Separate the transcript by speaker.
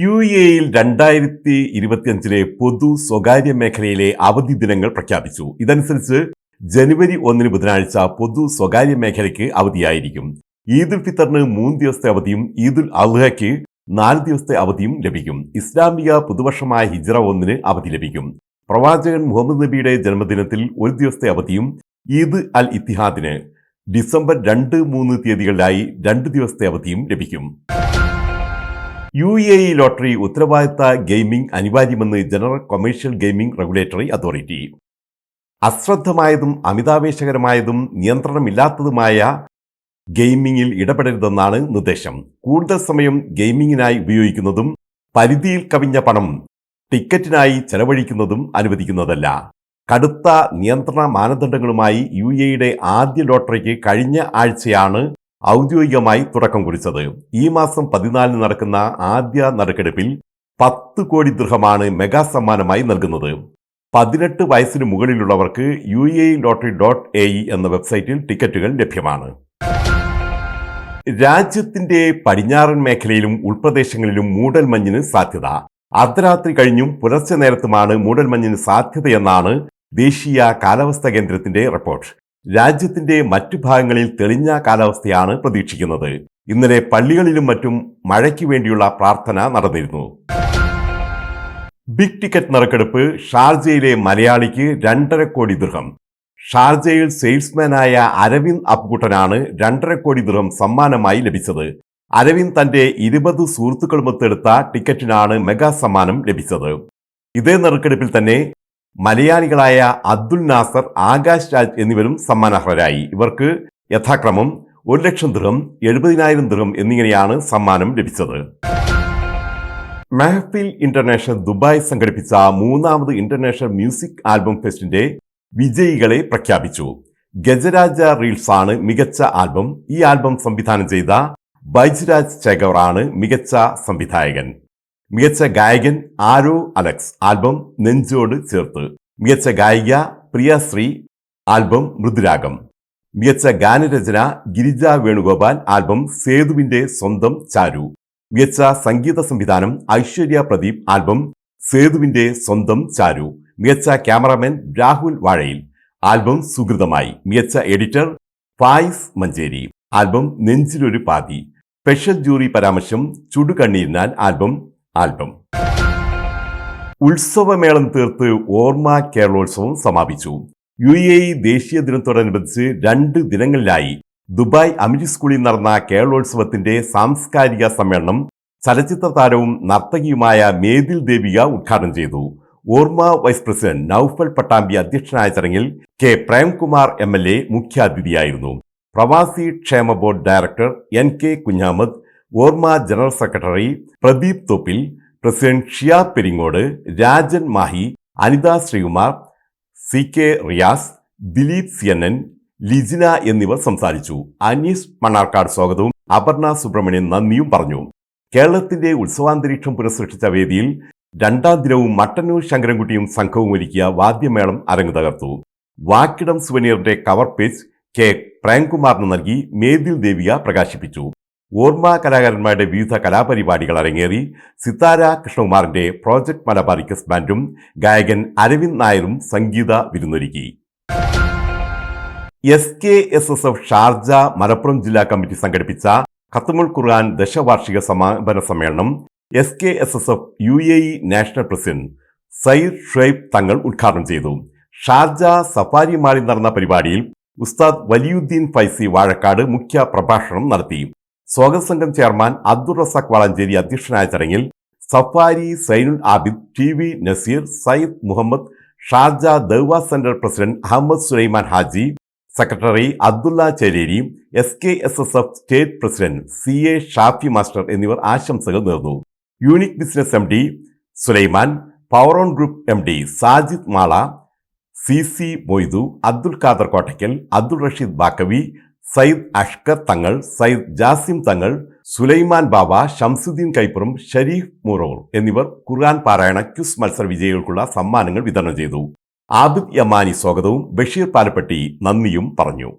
Speaker 1: U എയിൽ 2025 പൊതു സ്വകാര്യ മേഖലയിലെ അവധി ദിനങ്ങൾ പ്രഖ്യാപിച്ചു. ഇതനുസരിച്ച് ജനുവരി 1 ബുധനാഴ്ച പൊതു സ്വകാര്യ മേഖലയ്ക്ക് അവധിയായിരിക്കും. ഈദുൽ ഫിത്തറിന് 3 ദിവസത്തെ അവധിയും ഈദുൽ അദ്ഹയ്ക്ക് 4 ദിവസത്തെ അവധിയും ലഭിക്കും. ഇസ്ലാമിക പുതുവർഷമായ ഹിജ്റ 1 അവധി ലഭിക്കും. പ്രവാചകൻ മുഹമ്മദ് നബിയുടെ ജന്മദിനത്തിൽ 1 ദിവസത്തെ അവധിയും ഈദ് അൽ ഇത്തിഹാദിന് ഡിസംബർ 2, 3 തീയതികളിലായി 2 ദിവസത്തെ അവധിയും ലഭിക്കും. UAE ലോട്ടറി ഉത്തരവാദിത്ത ഗെയിമിംഗ് അനിവാര്യമെന്ന് general commercial gaming regulatory authority. അശ്രദ്ധമായതും അമിതാവേശകരമായതും നിയന്ത്രണമില്ലാത്തതുമായ ഗെയിമിംഗിൽ ഇടപെടരുതെന്നാണ് നിർദ്ദേശം. കൂടുതൽ സമയം ഗെയിമിംഗിനായി ഉപയോഗിക്കുന്നതും പരിധിയിൽ കവിഞ്ഞ പണം ടിക്കറ്റിനായി ചെലവഴിക്കുന്നതും അനുവദിക്കുന്നതല്ല. കടുത്ത നിയന്ത്രണ മാനദണ്ഡങ്ങളുമായി UAEയുടെ ആദ്യ ലോട്ടറിക്ക് കഴിഞ്ഞ ആഴ്ചയാണ് ഔദ്യോഗികമായി തുടക്കം കുറിച്ചത്. ഈ മാസം 14 നടക്കുന്ന ആദ്യ നറുക്കെടുപ്പിൽ 10 കോടി ദിർഹമാണ് മെഗാ സമ്മാനമായി നൽകുന്നത്. 18 വയസ്സിന് മുകളിലുള്ളവർക്ക് UAELottery.ae എന്ന വെബ്സൈറ്റിൽ ടിക്കറ്റുകൾ ലഭ്യമാണ്. രാജ്യത്തിന്റെ പടിഞ്ഞാറൻ മേഖലയിലും ഉൾപ്രദേശങ്ങളിലും മൂടൽമഞ്ഞിന് സാധ്യത. അർദ്ധരാത്രി കഴിഞ്ഞും പുലർച്ചെ നേരത്തുമാണ് മൂടൽമഞ്ഞിന് സാധ്യതയെന്നാണ് ദേശീയ കാലാവസ്ഥാ കേന്ദ്രത്തിന്റെ റിപ്പോർട്ട്. രാജ്യത്തിന്റെ മറ്റു ഭാഗങ്ങളിൽ തെളിഞ്ഞ കാലാവസ്ഥയാണ് പ്രതീക്ഷിക്കുന്നത്. ഇന്നലെ പള്ളികളിലും മറ്റും മഴയ്ക്ക് വേണ്ടിയുള്ള പ്രാർത്ഥന നടന്നിരുന്നു. ബിഗ് ടിക്കറ്റ് നറുക്കെടുപ്പ്. ഷാർജയിലെ മലയാളിക്ക് 2.5 കോടി ദിർഹം. ഷാർജയിൽ സെയിൽസ്മാനായ അരവിന്ദ് അപ്പുകുട്ടനാണ് 2.5 കോടി ദിർഹം സമ്മാനമായി ലഭിച്ചത്. അരവിന്ദ് തന്റെ 20 സുഹൃത്തുക്കളുമൊത്തെടുത്ത ടിക്കറ്റിനാണ് മെഗാ സമ്മാനം ലഭിച്ചത്. ഇതേ നറുക്കെടുപ്പിൽ തന്നെ മലയാളികളായ അബ്ദുൽ നാസർ, ആകാശ് രാജ് എന്നിവരും സമ്മാനാർഹരായി. ഇവർക്ക് യഥാക്രമം 1 ലക്ഷം ദിർഹം, 70,000 ദിർഹം എന്നിങ്ങനെയാണ് സമ്മാനം ലഭിച്ചത്. മെഹഫിൽ ഇന്റർനാഷണൽ ദുബായ് സംഘടിപ്പിച്ച 3ാമത് ഇന്റർനാഷണൽ മ്യൂസിക് ആൽബം ഫെസ്റ്റിന്റെ വിജയികളെ പ്രഖ്യാപിച്ചു. ഗജരാജ റീൽസ് ആണ് മികച്ച ആൽബം. ഈ ആൽബം സംവിധാനം ചെയ്ത ബൈജ്രാജ് ചേകവറാണ് മികച്ച സംവിധായകൻ. മികച്ച ഗായകൻ ആരോ അലക്സ്, ആൽബം നെഞ്ചോട് ചേർത്ത്. മികച്ച ഗായിക പ്രിയശ്രീ, ആൽബം മൃദുരാഗം. മികച്ച ഗാനരചന ഗിരിജ വേണുഗോപാൽ, ആൽബം സേതുവിന്റെ സ്വന്തം ചാരു. മികച്ച സംഗീത സംവിധാനം ഐശ്വര്യ പ്രദീപ്, ആൽബം സേതുവിന്റെ സ്വന്തം ചാരു. മികച്ച ക്യാമറാമാൻ രാഹുൽ വാഴയിൽ, ആൽബം സുഹൃതമായി. മികച്ച എഡിറ്റർ ഫായിസ് മഞ്ചേരി, ആൽബം നെഞ്ചിലൊരു പാതി. സ്പെഷ്യൽ ജൂറി പരാമർശം ചുടുകണ്ണീരിനാൽ, ആൽബം. ഉത്സവമേളം തീർത്ത് ഓർമ്മ കേരളോത്സവം സമാപിച്ചു. UAE ദേശീയ ദിനത്തോടനുബന്ധിച്ച് 2 ദിനങ്ങളിലായി ദുബായ് അമിരി സ്കൂളിൽ നടന്ന കേരളോത്സവത്തിന്റെ സാംസ്കാരിക സമ്മേളനം ചലച്ചിത്ര താരവും നർത്തകിയുമായ മേതിൽ ദേവിക ഉദ്ഘാടനം ചെയ്തു. ഓർമ്മ വൈസ് പ്രസിഡന്റ് നൌഫൽ പട്ടാമ്പി അധ്യക്ഷനായ ചടങ്ങിൽ കെ പ്രേംകുമാർ MLA മുഖ്യാതിഥിയായിരുന്നു. പ്രവാസി ക്ഷേമ board director NK Kunhammad, Orma general secretary Pradeep Thoppil, president Shiyab Peringode, Rajan Mahe, Anitha Sreekumar, CK Riyas, Dileep CNN, Lijina എന്നിവർ സംസാരിച്ചു. അനീസ് മണ്ണാർക്കാട് സ്വാഗതവും അപർണ സുബ്രഹ്മണ്യൻ നന്ദിയും പറഞ്ഞു. കേരളത്തിന്റെ ഉത്സവാന്തരീക്ഷം പുനഃസൃഷ്ടിച്ച വേദിയിൽ 2ാം ദിനവും മട്ടന്നൂർ ശങ്കരൻകുട്ടിയും സംഘവും ഒരുക്കിയ വാദ്യമേളം അരങ്ങു തകർത്തു. വാക്കിടം സുവനീറിന്റെ കവർ പേജ് കെ പ്രേംകുമാറിന് നൽകി മേതിൽ ദേവിക പ്രകാശിപ്പിച്ചു. ഓർമ്മ കലാകാരന്മാരുടെ വിവിധ കലാപരിപാടികൾ അരങ്ങേറി. സിത്താര കൃഷ്ണകുമാറിന്റെ പ്രോജക്ട് മലബാറിക്കസ് ബാൻഡും ഗായകൻ അരവിന്ദ് നായരും സംഗീത വിരുന്നൊരുക്കി. SKSSF ഷാർജ മലപ്പുറം ജില്ലാ കമ്മിറ്റി സംഘടിപ്പിച്ച ഖത്മുൽ ഖുർആൻ ദശവാർഷിക സമാപന സമ്മേളനം SKSSF UAE national president Sayyid Shuaib Thangal ഉദ്ഘാടനം ചെയ്തു. ഷാർജ സഫാരി മാളിൽ നടന്ന പരിപാടിയിൽ ഉസ്താദ് വലിയുദ്ദീൻ ഫൈസി വാഴക്കാട് മുഖ്യ പ്രഭാഷണം നടത്തി. സ്വാഗത സംഘം ചെയർമാൻ അബ്ദുൾ റസാഖ് വാളഞ്ചേരി അധ്യക്ഷനായ ചടങ്ങിൽ Safari Zainul Abid, TV Naseer, Sayyid Muhammad, Sharjah Dawa centre president Ahmed Sulaiman Haji, secretary Abdulla Cheleri, SKSSF state president CA Shafi master എന്നിവർ ആശംസകൾ നേർന്നു. Unique business MD Sulaiman, power on group MD Sajid Mala, CC Moidu, Abdul Khader Kottakkal, Abdul Rasheed Baqavi, Sayyid Ashkar Thangal, Sayyid Jasim തങ്ങൾ, സുലൈമാൻ ബാബ, ഷംസുദ്ദീൻ കൈപ്പുറം, ഷരീഫ് മുറോർ എന്നിവർ ഖുർആൻ പാരായണ ക്വിസ് മത്സര വിജയികൾക്കുള്ള സമ്മാനങ്ങൾ വിതരണം ചെയ്തു. ആബിദ് യമാനി സ്വാഗതവും ബഷീർ പാലപ്പെട്ടി നന്ദിയും പറഞ്ഞു.